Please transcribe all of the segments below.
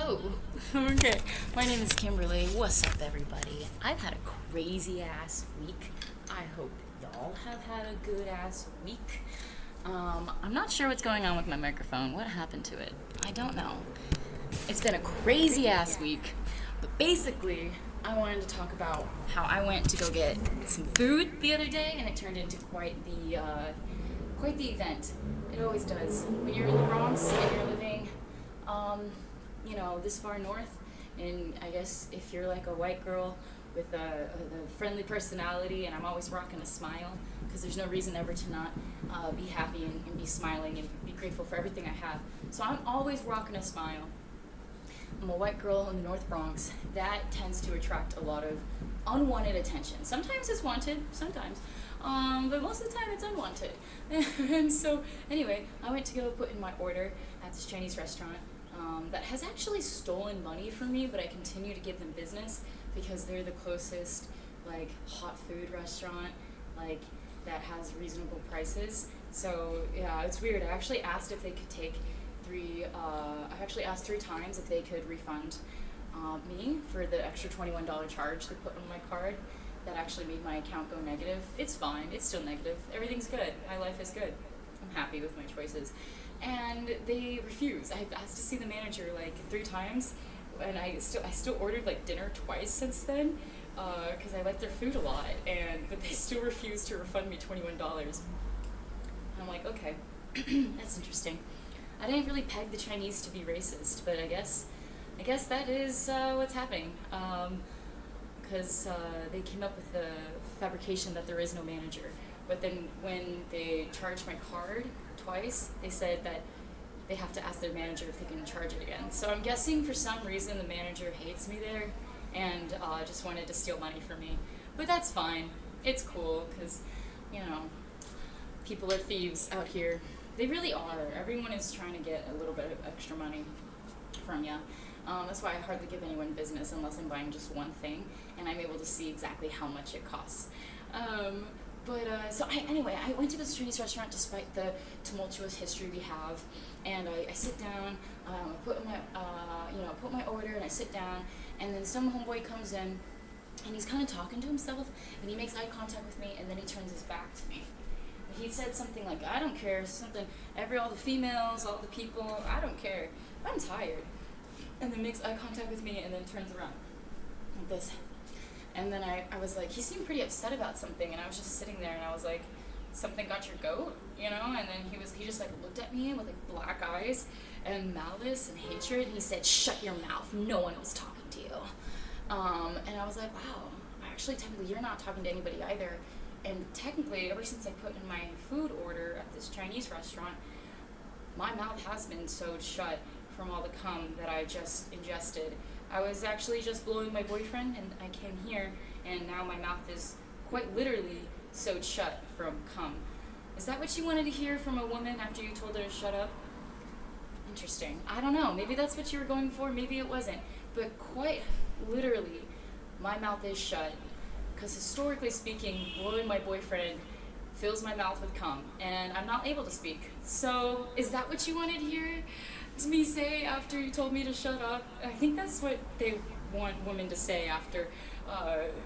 Hello. Okay, my name is Kimberly. What's up, everybody? I've had a crazy ass week. I hope y'all have had a good ass week. I'm not sure what's going on with my microphone. What happened to it? I don't know. It's been a crazy ass week, but basically, I wanted to talk about how I went to go get some food the other day, and it turned into quite the event. It always does. When you're in the Bronx and you're living, this far north, and I guess if you're like a white girl with a friendly personality, and I'm always rocking a smile, because there's no reason ever to not be happy and be smiling and be grateful for everything I have. So I'm always rocking a smile. I'm a white girl in the North Bronx. That tends to attract a lot of unwanted attention. Sometimes it's wanted, sometimes. But most of the time it's unwanted. And so, anyway, I went to go put in my order at this Chinese restaurant that has actually stolen money from me, but I continue to give them business because they're the closest, hot food restaurant, that has reasonable prices. So, yeah, it's weird. I actually asked if they could take I asked 3 times if they could refund me for the extra $21 charge they put on my card. That actually made my account go negative. It's fine. It's still negative. Everything's good. My life is good. I'm happy with my choices. And they refuse. I've asked to see the manager 3 times, and I still ordered dinner twice since then, because I like their food a lot. But they still refuse to refund me $21. And I'm like, okay, that's interesting. I didn't really peg the Chinese to be racist, but I guess that is what's happening. Because they came up with the fabrication that there is no manager. But then when they charged my card twice, they said that they have to ask their manager if they can charge it again. So I'm guessing for some reason the manager hates me there and just wanted to steal money from me. But that's fine. It's cool because, people are thieves out here. They really are. Everyone is trying to get a little bit of extra money from you. That's why I hardly give anyone business unless I'm buying just one thing, and I'm able to see exactly how much it costs. I went to this Chinese restaurant despite the tumultuous history we have, and I sit down, I put my order, and I sit down, and then some homeboy comes in, and he's kind of talking to himself, and he makes eye contact with me, and then he turns his back to me. He said something like, I don't care, all the females, all the people, I don't care, I'm tired. And then makes eye contact with me and then turns around like this. And then I was like, he seemed pretty upset about something, and I was just sitting there and I was like, something got your goat, And then he just looked at me with black eyes and malice and hatred, and he said, shut your mouth, no one was talking to you. And I was like, wow, actually technically you're not talking to anybody either. And technically, ever since I put in my food order at this Chinese restaurant, my mouth has been sewed shut from all the cum that I just ingested. I was actually just blowing my boyfriend, and I came here, and now my mouth is quite literally sewed shut from cum. Is that what you wanted to hear from a woman after you told her to shut up? Interesting. I don't know. Maybe that's what you were going for. Maybe it wasn't. But quite literally, my mouth is shut. Because historically speaking, blowing my boyfriend fills my mouth with cum, and I'm not able to speak. So, is that what you wanted to hear me say after you told me to shut up? I think that's what they want women to say after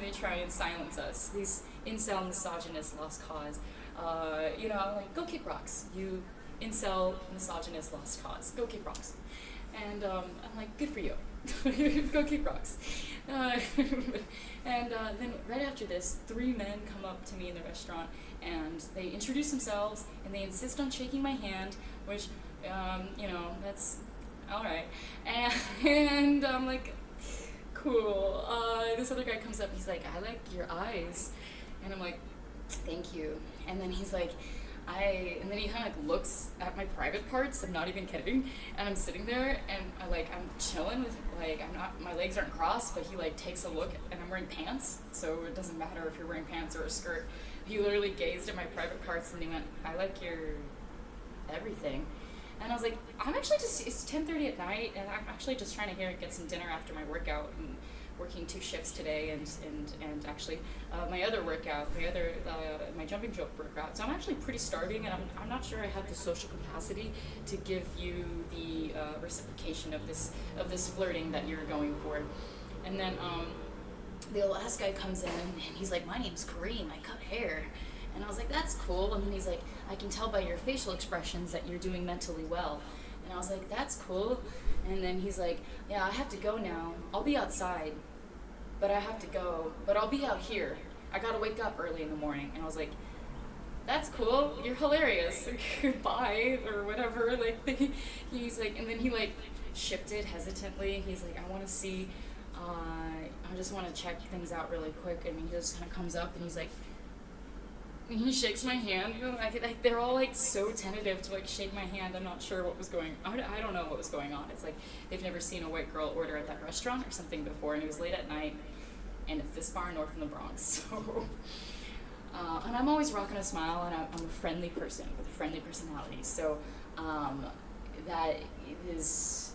they try and silence us. These incel misogynist lost cause. I'm like, go kick rocks, you incel misogynist lost cause. Go kick rocks. And I'm like, good for you. Go kick rocks. Then right after this, 3 men come up to me in the restaurant, and they introduce themselves, and they insist on shaking my hand, which, that's all right. And I'm like, cool. This other guy comes up, he's like, I like your eyes. And I'm like, thank you. And then he's like, and then he kind of looks at my private parts. I'm not even kidding. And I'm sitting there, and I'm chilling with, my legs aren't crossed, but he takes a look, and I'm wearing pants, so it doesn't matter if you're wearing pants or a skirt. He literally gazed at my private parts, and he went, I like your everything. And I was like, it's 10:30 at night, and I'm actually just trying to get some dinner after my workout, and working 2 shifts today, and actually my other workout, my jumping rope workout. So I'm actually pretty starving, and I'm not sure I have the social capacity to give you the reciprocation of this flirting that you're going for. And then the last guy comes in and he's like, my name's Kareem, I cut hair. And I was like, that's cool. And then he's like, I can tell by your facial expressions that you're doing mentally well. And I was like, that's cool. And then he's like, yeah, I have to go now. I'll be outside, but I have to go. But I'll be out here. I gotta wake up early in the morning. And I was like, that's cool. You're hilarious. Bye, or whatever. Like, he's like, and then he like shifted hesitantly. He's like, I want to see, I just want to check things out really quick. And he just kind of comes up and he's like, and he shakes my hand. Like they're all like so tentative to like shake my hand. I'm not sure what was going on. I don't know what was going on. It's like they've never seen a white girl order at that restaurant or something before, and it was late at night, and it's this bar north in the Bronx. So, and I'm always rocking a smile, and I'm a friendly person with a friendly personality. So that is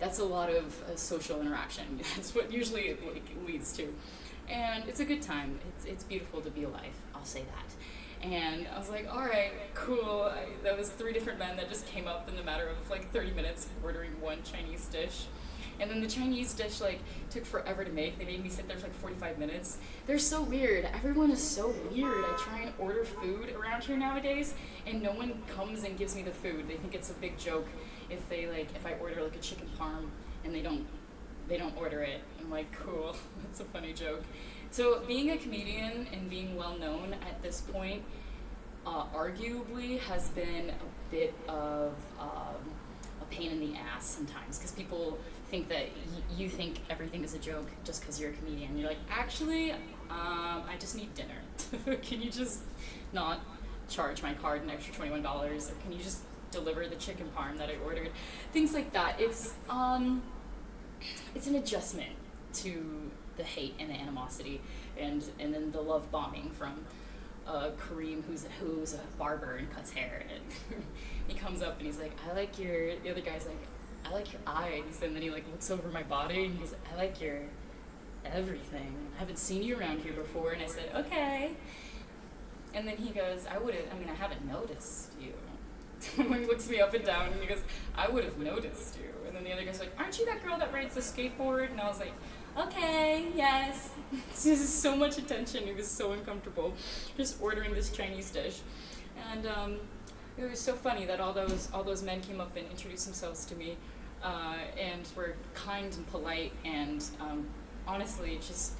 that's a lot of social interaction. That's what usually it like leads to. And it's a good time. It's beautiful to be alive, I'll say that. And I was like, all right, cool. That was 3 different men that just came up in the matter of like 30 minutes ordering one Chinese dish. And then the Chinese dish like took forever to make. They made me sit there for like 45 minutes. They're so weird. Everyone is so weird. I try and order food around here nowadays, and no one comes and gives me the food. They think it's a big joke if I order like a chicken parm and they don't order it. I'm like, cool, that's a funny joke. So being a comedian and being well known at this point arguably has been a bit of a pain in the ass sometimes, because people think that you think everything is a joke just because you're a comedian. You're like, actually, I just need dinner. Can you just not charge my card an extra $21, or can you just deliver the chicken parm that I ordered? Things like that. It's an adjustment to the hate and the animosity, and then the love bombing from Kareem, who's a barber and cuts hair, and he comes up and he's like, the other guy's like, I like your eyes, and then he like looks over my body and he's like, I like your everything. I haven't seen you around here before. And I said, okay. And then he goes, I haven't noticed you. When he looks me up and down and he goes, I would have noticed you. And then the other guy's like, aren't you that girl that rides the skateboard? And I was like, okay, yes. This is so much attention. It was so uncomfortable just ordering this Chinese dish. And it was so funny that all those men came up and introduced themselves to me and were kind and polite and honestly just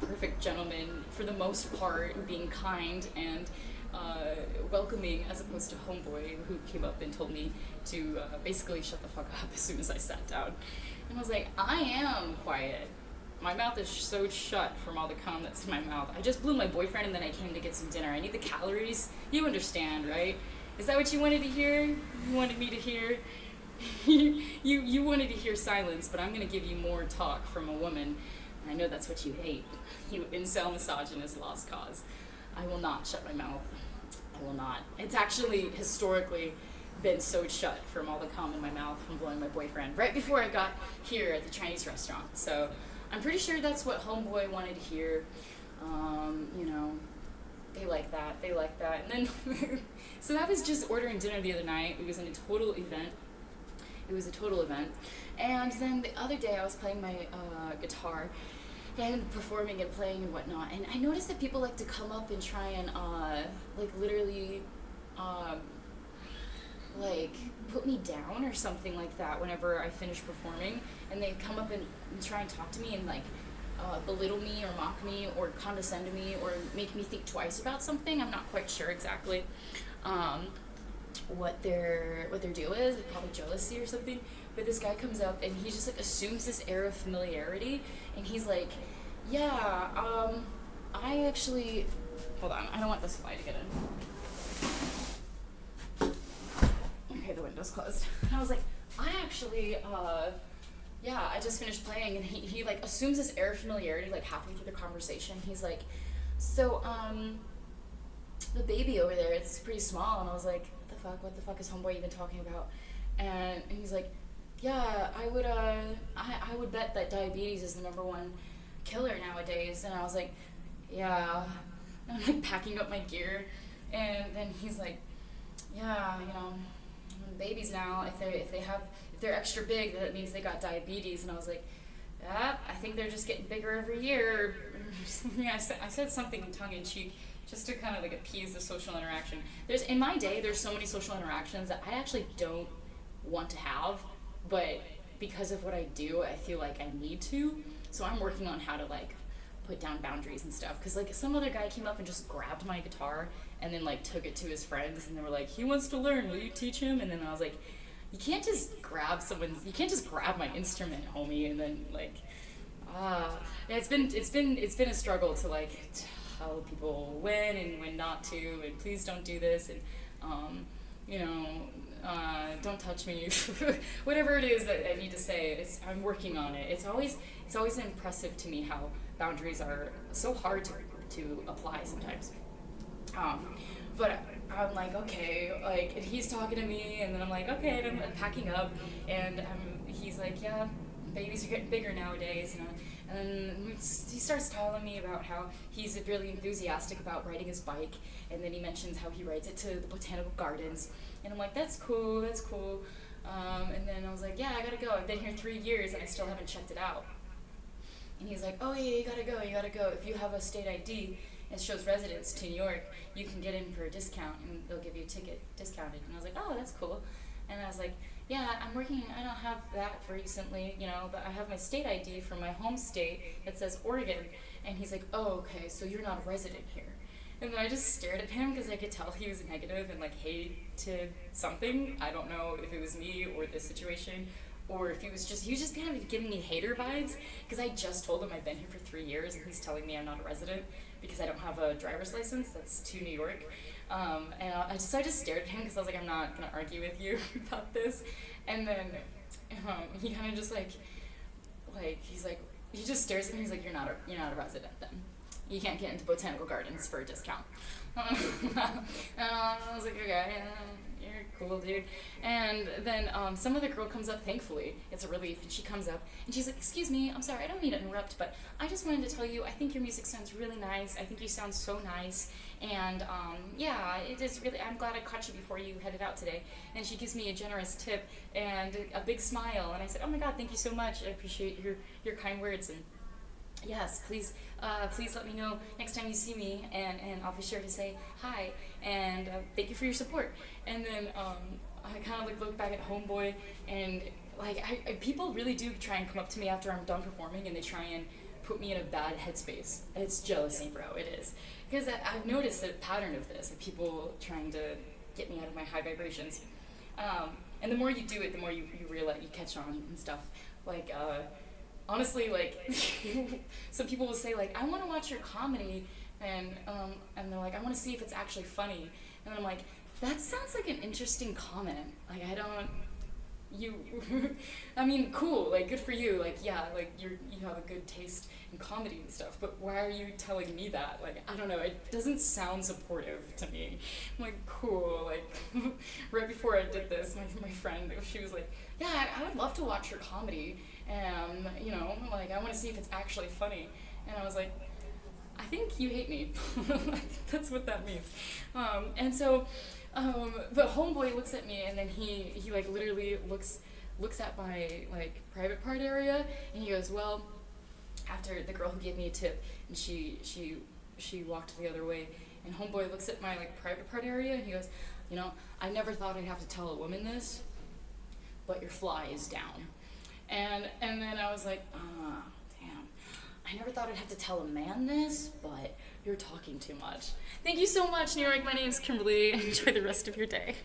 perfect gentlemen for the most part, and being kind and welcoming, as opposed to homeboy who came up and told me to basically shut the fuck up as soon as I sat down. And I was like, I am quiet. My mouth is so shut from all the cum that's in my mouth. I just blew my boyfriend and then I came to get some dinner. I need the calories. You understand, right? Is that what you wanted to hear? You wanted me to hear? you wanted to hear silence, but I'm going to give you more talk from a woman. I know that's what you hate. You incel misogynist lost cause. I will not shut my mouth. I will not. It's actually historically been sewed shut from all the cum in my mouth from blowing my boyfriend right before I got here at the Chinese restaurant. So I'm pretty sure that's what homeboy wanted to hear. They like that. And then, so that was just ordering dinner the other night. It was a total event. And then the other day I was playing my guitar and performing and playing and whatnot. And I noticed that people like to come up and try and literally put me down or something like that whenever I finish performing. And they come up and try and talk to me and belittle me or mock me or condescend to me or make me think twice about something. I'm not quite sure exactly what their deal is. Probably jealousy or something. But this guy comes up and he just assumes this air of familiarity, and he's like, yeah, I actually, hold on, I don't want this fly to get in. Okay, the window's closed. And I was like, I actually, I just finished playing, and he assumes this air of familiarity halfway through the conversation. He's like, so the baby over there, it's pretty small. And I was like, what the fuck is homeboy even talking about? And he's like, yeah, I would bet that diabetes is the #1 killer nowadays. And I was like, yeah. And I'm packing up my gear, and then he's like, yeah, babies now, if they're extra big, that means they got diabetes. And I was like, yeah, I think they're just getting bigger every year. I said something tongue in cheek just to kind of like appease the social interaction. In my day, there's so many social interactions that I actually don't want to have, but because of what I do, I feel like I need to. So I'm working on how to like put down boundaries and stuff. Cause like some other guy came up and just grabbed my guitar and then like took it to his friends and they were like, he wants to learn, will you teach him? And then I was like, you can't just grab my instrument, homie. And then like, yeah, it's been a struggle to like tell people when and when not to, and please don't do this, and you know, don't touch me. Whatever it is that I need to say, I'm working on it. It's always impressive to me how boundaries are so hard to apply sometimes. But I'm like, okay, like, and he's talking to me, and then I'm like, okay, and I'm packing up, and he's like, yeah, babies are getting bigger nowadays, and then he starts telling me about how he's really enthusiastic about riding his bike, and then he mentions how he rides it to the botanical gardens, and I'm like, that's cool, and then I was like, yeah, I gotta go, I've been here 3 years, and I still haven't checked it out. And he's like, oh yeah, you gotta go, if you have a state ID, and shows residence to New York, you can get in for a discount, and they'll give you a ticket discounted. And I was like, oh, that's cool. And I was like, yeah, I don't have that recently, you know, but I have my state ID from my home state that says Oregon. And he's like, oh, okay, so you're not a resident here. And then I just stared at him because I could tell he was negative and like hated something. I don't know if it was me or the situation, or if he was just kind of giving me hater vibes, because I just told him I've been here for 3 years and he's telling me I'm not a resident because I don't have a driver's license that's to New York. And I just stared at him because I was like, I'm not going to argue with you about this. And then he kind of just he's like, he just stares at me, he's like, you're not a resident then. You can't get into botanical gardens for a discount. And I was like, okay, you're cool, dude. And then some other girl comes up, thankfully, it's a relief, and she comes up, and she's like, excuse me, I'm sorry, I don't mean to interrupt, but I just wanted to tell you, I think your music sounds really nice, I think you sound so nice, and yeah, it is really, I'm glad I caught you before you headed out today. And she gives me a generous tip and a big smile, and I said, oh my god, thank you so much, I appreciate your kind words, and yes, please let me know next time you see me, and I'll be sure to say hi, and thank you for your support. And then I kind of look back at Homeboy, and people really do try and come up to me after I'm done performing, and they try and put me in a bad headspace. It's jealousy, bro, it is. Because I've noticed a pattern of this, of people trying to get me out of my high vibrations. And the more you do it, the more you realize, you catch on and stuff. Honestly, some people will say, I want to watch your comedy, and they're like, I want to see if it's actually funny. And I'm like, that sounds like an interesting comment. I mean, cool, good for you. Yeah, you have a good taste in comedy and stuff, but why are you telling me that? I don't know, it doesn't sound supportive to me. I'm like, cool, right before I did this, my friend, she was like, yeah, I would love to watch your comedy, and, I want to see if it's actually funny. And I was like, I think you hate me. That's what that means. And so, but Homeboy looks at me, and then he literally looks at my private part area, and he goes, well, after the girl who gave me a tip, and she walked the other way, and Homeboy looks at my private part area, and he goes, I never thought I'd have to tell a woman this, but your fly is down. And then I was like, damn, I never thought I'd have to tell a man this, but you're talking too much. Thank you so much, New York. My name's Kimberly. Enjoy the rest of your day.